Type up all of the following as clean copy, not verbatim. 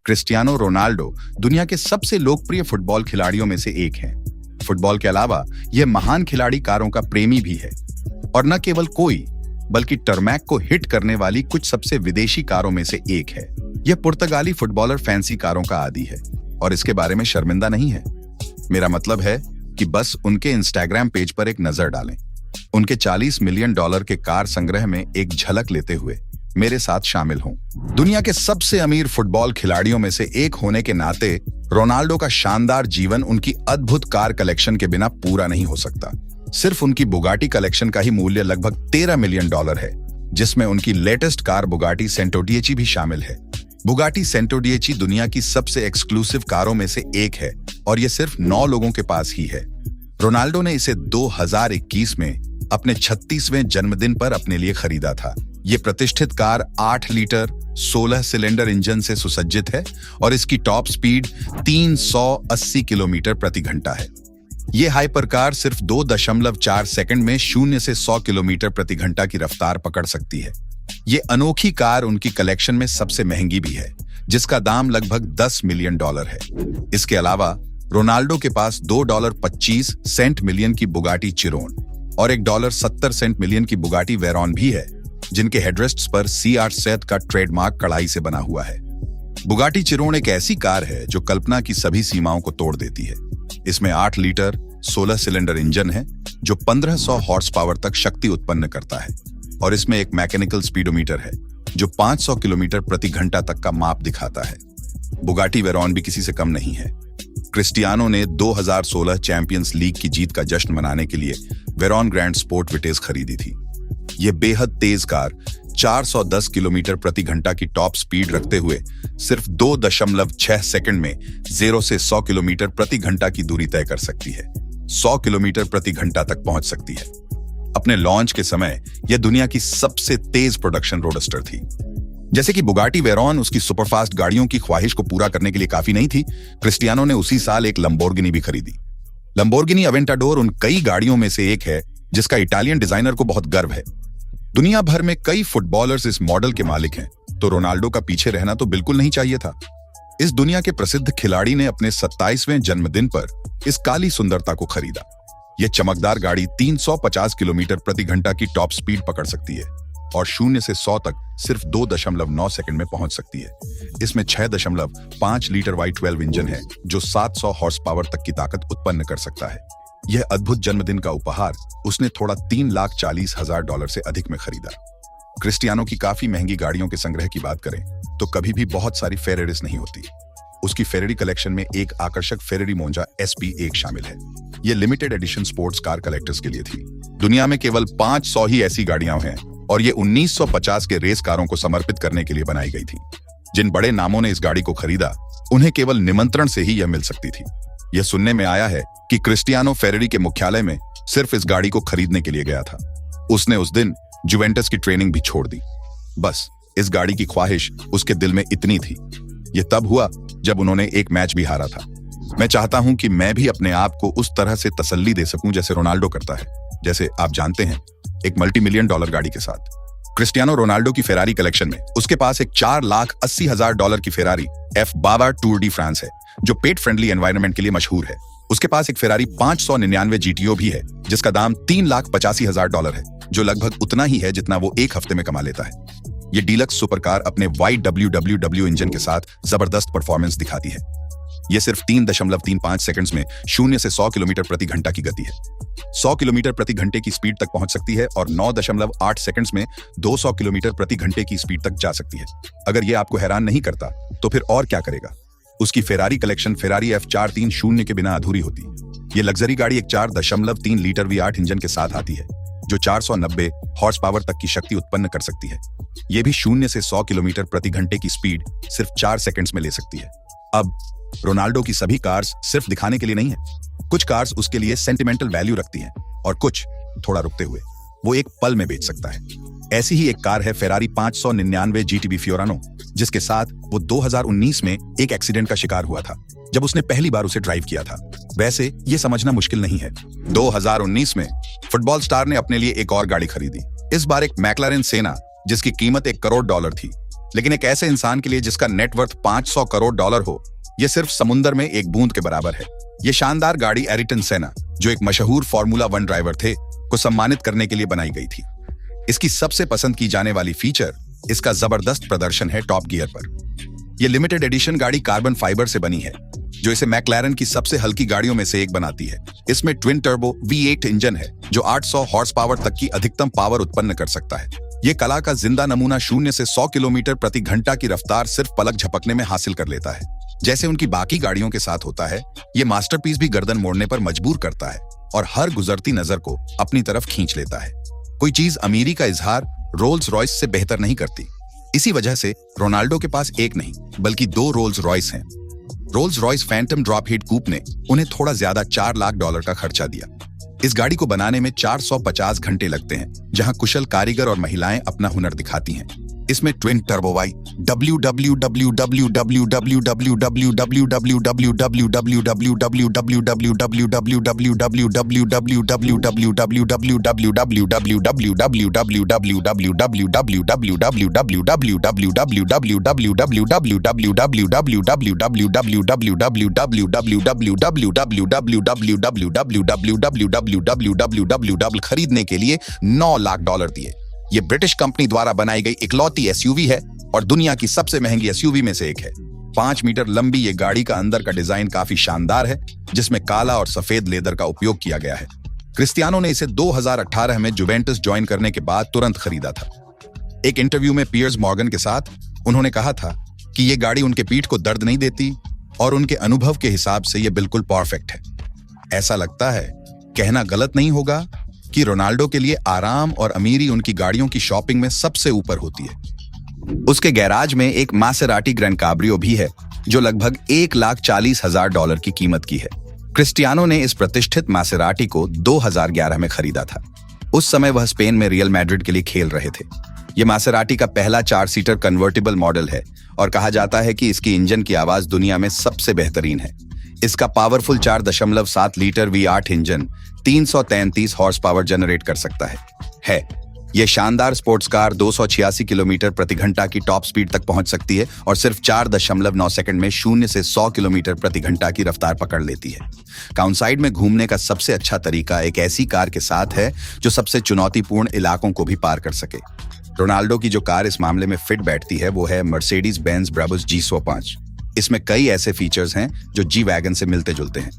Cristiano Ronaldo दुनिया के सबसे लोकप्रिय फुटबॉल खिलाड़ियों में से एक हैं। फुटबॉल के अलावा यह महान खिलाड़ी कारों का प्रेमी भी है और न केवल कोई बल्कि टर्मैक को हिट करने वाली कुछ सबसे विदेशी कारों में से एक है। यह पुर्तगाली फुटबॉलर फैंसी कारों का आदी है और इसके बारे में शर्मिंदा नहीं है। मेरा मतलब है कि बस उनके इंस्टाग्राम पेज पर एक नजर डालें। उनके $40 मिलियन के कार संग्रह में एक झलक लेते हुए मेरे साथ शामिल हों। दुनिया के सबसे अमीर फुटबॉल खिलाड़ियों में से एक होने के नाते रोनाल्डो का शानदार जीवन उनकी अद्भुत कार कलेक्शन के बिना पूरा नहीं हो सकता। सिर्फ उनकी बुगाटी कलेक्शन का ही मूल्य लगभग $13 मिलियन है, जिसमें उनकी लेटेस्ट कार बुगाटी सेंटोडिएची भी शामिल है। बुगाटी सेंटोडिएची दुनिया की सबसे एक्सक्लूसिव कारों में से एक है और यह सिर्फ 9 लोगों के पास ही है। रोनाल्डो ने इसे 2021 में अपने 36वें जन्मदिन पर अपने लिए खरीदा था। ये प्रतिष्ठित कार 8 लीटर 16 सिलेंडर इंजन से सुसज्जित है और इसकी टॉप स्पीड 380 किलोमीटर प्रति घंटा है। ये हाइपर कार सिर्फ 2.4 सेकंड में 0 से 100 किलोमीटर प्रति घंटा की रफ्तार पकड़ सकती है। ये अनोखी कार उनकी कलेक्शन में सबसे महंगी भी है, जिसका दाम लगभग $10 मिलियन है। इसके अलावा रोनाल्डो के पास $2.25 मिलियन की बुगाटी चिरोन और $1.70 मिलियन की बुगाटी वेरॉन भी है, जिनके हेडरेस्ट्स पर CR7 का ट्रेडमार्क कड़ाई से बना हुआ है। बुगाटी चिरोन एक ऐसी कार है जो कल्पना की सभी सीमाओं को तोड़ देती है। इसमें 8 लीटर 16 सिलेंडर इंजन है जो 1500 हॉर्स पावर तक शक्ति उत्पन्न करता है और इसमें एक मैकेनिकल स्पीडोमीटर है जो 500 किलोमीटर प्रति घंटा तक का माप दिखाता है। बुगाटी वेरॉन भी किसी से कम नहीं है। क्रिस्टियानो ने 2016 चैंपियंस लीग की जीत का जश्न मनाने के लिए वेरॉन ग्रैंड स्पोर्ट विटेज खरीदी थी। यह बेहद तेज कार 410 किलोमीटर प्रति घंटा की टॉप स्पीड रखते हुए सिर्फ 2.6 सेकंड में 0 से 100 किलोमीटर प्रति घंटा की दूरी तय कर सकती है। 100 किलोमीटर प्रति घंटा तक पहुंच सकती है। अपने लॉन्च के समय यह दुनिया की सबसे तेज प्रोडक्शन रोडस्टर थी। जैसे कि बुगाटी वेरॉन उसकी सुपरफास्ट गाड़ियों की ख्वाहिश को पूरा करने के लिए काफी नहीं थी, क्रिस्टियानो ने उसी साल एक लंबोर्गिनी भी खरीदी। लंबोर्गिनी अवेंटाडोर उन कई गाड़ियों में से एक है जिसका इटालियन डिजाइनर को बहुत गर्व है। दुनिया भर में कई फुटबॉलर्स इस मॉडल के मालिक हैं, तो रोनाल्डो का पीछे रहना तो बिल्कुल नहीं चाहिए था। इस दुनिया के प्रसिद्ध खिलाड़ी ने अपने 27वें जन्मदिन पर इस काली सुंदरता को खरीदा। यह चमकदार गाड़ी 350 किलोमीटर प्रति घंटा की टॉप स्पीड पकड़ सकती है और 0 से 100 तक सिर्फ 2.9 सेकंड में पहुंच सकती है। इसमें 6.5 लीटर Y12 इंजन है जो 700 हॉर्स पावर तक की ताकत उत्पन्न कर सकता है। यह अद्भुत जन्मदिन का उपहार उसने थोड़ा $3,40,000 से अधिक में खरीदा। क्रिस्टियानो की काफी महंगी गाड़ियों के संग्रह की बात करें तो कभी भी बहुत सारी फेरारीज नहीं होती। उसकी फेरारी कलेक्शन में एक आकर्षक फेरारी मोंजा SP1 शामिल है। यह limited edition sports car collectors के लिए थी। दुनिया में केवल 500 ही ऐसी गाड़ियां हैं और ये 1950 के रेस कारों को समर्पित करने के लिए बनाई गई थी। जिन बड़े नामों ने इस गाड़ी को खरीदा उन्हें केवल निमंत्रण से ही यह मिल सकती थी। यह सुनने में आया है कि क्रिस्टियानो फेरारी के मुख्यालय में सिर्फ इस गाड़ी को खरीदने के लिए गया था। उसने उस दिन जुवेंटस की ट्रेनिंग भी छोड़ दी। बस इस गाड़ी की ख्वाहिश उसके दिल में इतनी थी। यह तब हुआ जब उन्होंने एक मैच भी हारा था। मैं चाहता हूं कि मैं भी अपने आप को उस तरह से तसल्ली दे सकूं जैसे रोनाल्डो करता है। जैसे आप जानते हैं, एक $multi-million गाड़ी के साथ। क्रिस्टियानो रोनाल्डो की फेरारी कलेक्शन में उसके पास एक $4,80,000 की Ferrari F12 Tour de France है जो पेट फ्रेंडली एनवायरनमेंट के लिए मशहूर है। उसके पास एक फेरारी 599 GTO भी है जिसका दाम $3,85,000 है, जो लगभग उतना ही है जितना वो एक हफ्ते में कमा लेता है। ये डीलक्स सुपरकार अपने YWWW इंजन के साथ जबरदस्त परफॉर्मेंस दिखाती है। यह सिर्फ 3.35 सेकंड्स में 0 से 100 किलोमीटर प्रति घंटा की गति है। 100 किलोमीटर प्रति घंटे की स्पीड तक पहुंच सकती है और 9.8 सेकंड्स में 200 किलोमीटर प्रति घंटे की स्पीड तक जा सकती है। अगर यह आपको हैरान नहीं करता तो फिर और क्या करेगा। उसकी फेरारी कलेक्शन फेरारी F430 के बिना अधूरी होती। ये लग्जरी गाड़ी एक 4.3 लीटर V8 इंजन के साथ आती है जो 490 हॉर्स पावर तक की शक्ति उत्पन्न कर सकती है। यह भी 0 से 100 किलोमीटर प्रति घंटे की स्पीड सिर्फ 4 सेकंड्स में ले सकती है। अब रोनाल्डो की सभी कार्स सिर्फ दिखाने के लिए नहीं है। कुछ कार्स उसके लिए सेंटिमेंटल वैल्यू रखती हैं और कुछ थोड़ा रुकते हुए वो एक पल में बेच सकता है। ऐसी ही एक कार है फेरारी 599 GTB फियोरानो, जिसके साथ वो 2019 में एक एक्सीडेंट का शिकार हुआ था जब उसने पहली बार उसे ड्राइव किया था। वैसे ये समझना मुश्किल नहीं है। 2019 में फुटबॉल स्टार ने अपने लिए एक और गाड़ी खरीदी। इस बार एक मैक्लारेन सेना जिसकी कीमत $1 करोड़ थी। लेकिन एक ऐसे इंसान के लिए जिसका नेटवर्थ 500 करोड़ डॉलर हो, यह सिर्फ समुंदर में एक बूंद के बराबर है। यह शानदार गाड़ी एरिटन सेना, जो एक मशहूर फार्मूला 1 ड्राइवर थे, को सम्मानित करने के लिए बनाई गई थी। इसकी सबसे पसंद की जाने वाली फीचर इसका जबरदस्त प्रदर्शन है टॉप गियर पर। यह लिमिटेड एडिशन गाड़ी कार्बन फाइबर से बनी है, जो इसे मैक्लारेन की सबसे हल्की गाड़ियों में से एक बनाती है। इसमें ट्विन टर्बो V8 इंजन है, जो 800 हॉर्स पावर तक की अधिकतम पावर उत्पन्न कर सकता है। ये कला का जिंदा नमूना 0 से 100 किलोमीटर प्रति घंटा की रफ्तार सिर्फ पलक झपकने में हासिल कर लेता है। जैसे उनकी बाकी गाड़ियों के साथ होता है, ये मास्टरपीस भी गर्दन मोड़ने पर मजबूर करता है और हर गुजरती नजर को अपनी तरफ खींच लेता है। कोई चीज अमीरी का इजहार रोल्स रॉयस से बेहतर नहीं करती। इसी वजह से रोनाल्डो के पास एक नहीं बल्कि 2 रोल्स रॉयस हैं। Rolls Royce Phantom drophead coupe ने उन्हें थोड़ा ज्यादा $4 लाख का खर्चा दिया। इस गाड़ी को बनाने में 450 घंटे लगते हैं, जहां कुशल कारीगर और महिलाएं अपना हुनर दिखाती हैं। इसमें ट्विन टर्बो वाई खरीदने के लिए $9 लाख दिए। ये ब्रिटिश कंपनी द्वारा बनाई गई इकलौती एसयूवी है और दुनिया की सबसे महंगी एसयूवी में से एक है। 5 मीटर लंबी ये गाड़ी का अंदर का डिजाइन काफी शानदार है, जिसमें काला और सफेद लेदर का उपयोग किया गया है। क्रिस्टियानो ने इसे 2018 में जुवेंटस ज्वाइन करने के बाद तुरंत खरीदा था। एक इंटरव्यू में पियर्स मॉर्गन के साथ उन्होंने कहा था कि ये गाड़ी उनके पीठ को दर्द नहीं देती और उनके अनुभव के हिसाब से ये बिल्कुल परफेक्ट है। ऐसा लगता है कहना गलत नहीं होगा कि रोनाल्डो के लिए आराम और अमीरी उनकी गाड़ियों की शॉपिंग में सबसे ऊपर होती है। उसके गैराज में एक मासेराटी ग्रैंड काब्रियो भी है, जो लगभग $1,40,000 की कीमत की है। क्रिस्टियानो ने इस प्रतिष्ठित मासेराटी को 2011 में खरीदा था। उस समय वह स्पेन में रियल मैड्रिड के लिए खेल रहे थे। यह मासेराटी का पहला 4 सीटर कन्वर्टिबल मॉडल है और कहा जाता है कि इसकी इंजन की आवाज दुनिया में सबसे बेहतरीन है। इसका powerful 4.7 litre V8 engine 333 horse power generate कर सकता है। यह शानदार स्पोर्ट्स कार 286 किलोमीटर प्रति घंटा की टॉप स्पीड तक पहुंच सकती है और सिर्फ 4.9 सेकंड में 0 से 100 किलोमीटर प्रति घंटा की रफ्तार पकड़ लेती है। काउंसाइड में घूमने का सबसे अच्छा तरीका एक ऐसी कार के साथ है जो सबसे चुनौतीपूर्ण इलाकों को भी पार कर सके। रोनाल्डो की जो कार इस मामले में फिट बैठती है वो है मर्सिडीज बेंज ब्राबस G105। इसमें कई ऐसे फीचर्स हैं जो जी वैगन से मिलते जुलते हैं।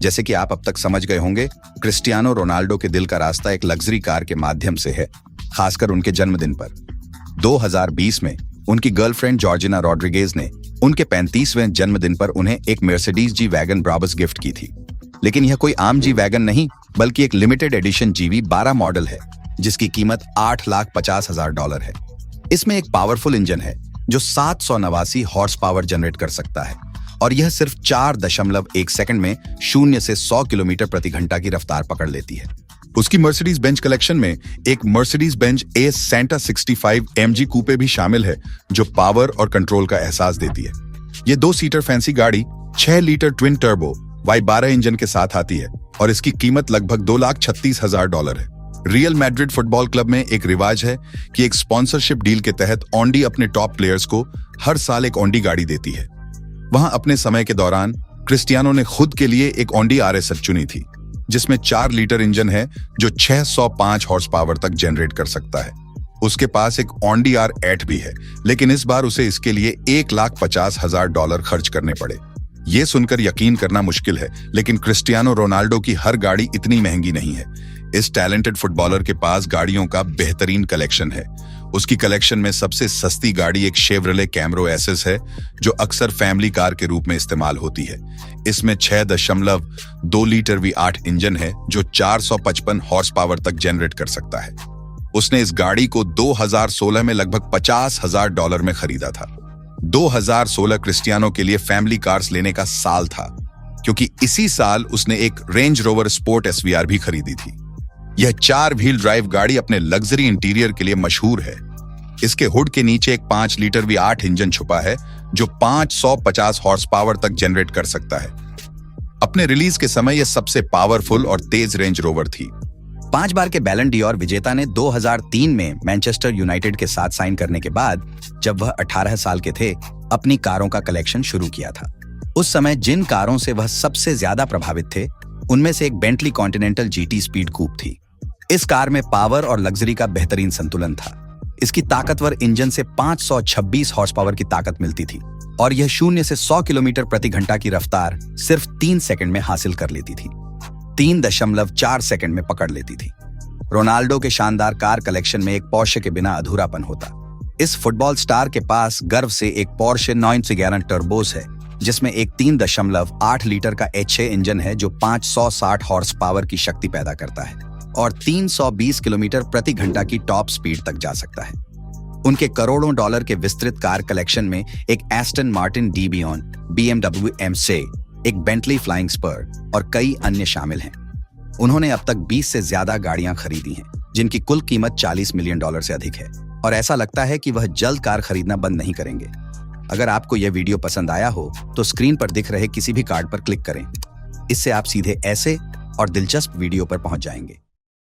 जैसे कि आप अब तक समझ गए होंगे, क्रिस्टियानो रोनाल्डो के दिल का रास्ता एक लग्जरी कार के माध्यम से है, खासकर उनके जन्मदिन पर। 2020 में उनकी गर्लफ्रेंड जॉर्जिना रॉड्रिगेज ने उनके 35वें जन्मदिन पर उन्हें एक Mercedes G wagon Brabus gift की थी। लेकिन यह कोई आम जी वैगन नहीं बल्कि एक लिमिटेड एडिशन GV12 मॉडल है, जिसकी कीमत $8,50,000 है। इसमें एक पावरफुल इंजन है जो 789 हॉर्स पावर जनरेट कर सकता है और यह सिर्फ 4.1 सेकंड में 0 से 100 किलोमीटर प्रति घंटा की रफ्तार पकड़ लेती है। उसकी मर्सिडीज बेंज कलेक्शन में एक Mercedes Benz S Santa 65 MG कूपे भी शामिल है, जो पावर और कंट्रोल का एहसास देती है। ये 2 सीटर फैंसी गाड़ी 6 litre twin turbo Y12 engine के साथ आती है और इसकी कीमत लगभग $2,36,000 है। रियल मैड्रिड फुटबॉल क्लब में एक रिवाज है कि एक स्पॉन्सरशिप डील के तहत ओंडी अपने टॉप प्लेयर्स को हर साल एक ओंडी गाड़ी देती है। वहां अपने समय के दौरान क्रिस्टियानो ने खुद के लिए एक ओंडी RS चुनी थी, जिसमें 4 लीटर इंजन है जो 605 हॉर्स पावर तक जनरेट कर सकता है। उसके पास एक ओंडी R8 भी है, लेकिन इस बार उसे इसके लिए $1,50,000 खर्च करने पड़े। ये सुनकर यकीन करना मुश्किल है, लेकिन क्रिस्टियानो रोनाल्डो की हर गाड़ी इतनी महंगी नहीं है। इस टैलेंटेड फुटबॉलर के पास गाड़ियों का बेहतरीन कलेक्शन है। उसकी कलेक्शन में सबसे सस्ती गाड़ी एक शेवरले कैमरो एसेस है, जो अक्सर फैमिली कार के रूप में इस्तेमाल होती है। इसमें 6.2 लीटर V8 इंजन है जो 455 हॉर्स पावर तक जनरेट कर सकता है। उसने इस गाड़ी को 2016 में लगभग $50,000 में खरीदा था। 2016 क्रिस्टियानो के लिए फैमिली कार्स लेने का साल था, क्योंकि इसी साल उसने एक रेंज रोवर स्पोर्ट SVR भी खरीदी थी। यह 4 व्हील ड्राइव गाड़ी अपने लग्जरी इंटीरियर के लिए मशहूर है। इसके हुड के नीचे एक 5 लीटर V8 इंजन छुपा है जो 550 हॉर्स पावर तक जनरेट कर सकता है। अपने रिलीज के समय यह सबसे पावरफुल और तेज रेंज रोवर थी। 5 बार के बैलन डी'ओर विजेता ने 2003 में मैनचेस्टर यूनाइटेड के साथ साइन करने के बाद जब वह 18 साल के थे अपनी कारों का कलेक्शन शुरू किया था। उस समय जिन कारों से वह सबसे ज्यादा प्रभावित थे उनमें से एक बेंटली कॉन्टिनेंटल जीटी स्पीड कूप थी। इस कार में पावर और लग्जरी का बेहतरीन संतुलन था। इसकी ताकतवर इंजन से 526 हॉर्स पावर की ताकत मिलती थी और यह 0 से 100 किलोमीटर प्रति घंटा की रफ्तार सिर्फ 3 सेकंड में हासिल कर लेती थी। 3.4 सेकंड में पकड़ लेती थी। रोनाल्डो के शानदार कार कलेक्शन में एक पोर्शे के बिना अधूरापन होता। इस फुटबॉल स्टार के पास गर्व से एक पोर्शे 911 टर्बोस है जिसमें एक 3.8 लीटर का H6 इंजन है जो 560 हॉर्स पावर की शक्ति पैदा करता है और 320 किलोमीटर प्रति घंटा की टॉप स्पीड तक जा सकता है। उनके करोड़ों डॉलर के विस्तृत कार कलेक्शन में एक एस्टन मार्टिन डी बियॉन, BMW M6, एक बेंटली फ्लाइंग स्पर और कई अन्य शामिल हैं। उन्होंने अब तक 20 से ज्यादा गाड़ियां खरीदी हैं जिनकी कुल कीमत $40 मिलियन से अधिक है और ऐसा लगता है कि वह जल्द कार खरीदना बंद नहीं करेंगे। अगर आपको यह वीडियो पसंद आया हो तो स्क्रीन पर दिख रहे किसी भी कार्ड पर क्लिक करें। इससे आप सीधे ऐसे और दिलचस्प वीडियो पर पहुंच जाएंगे।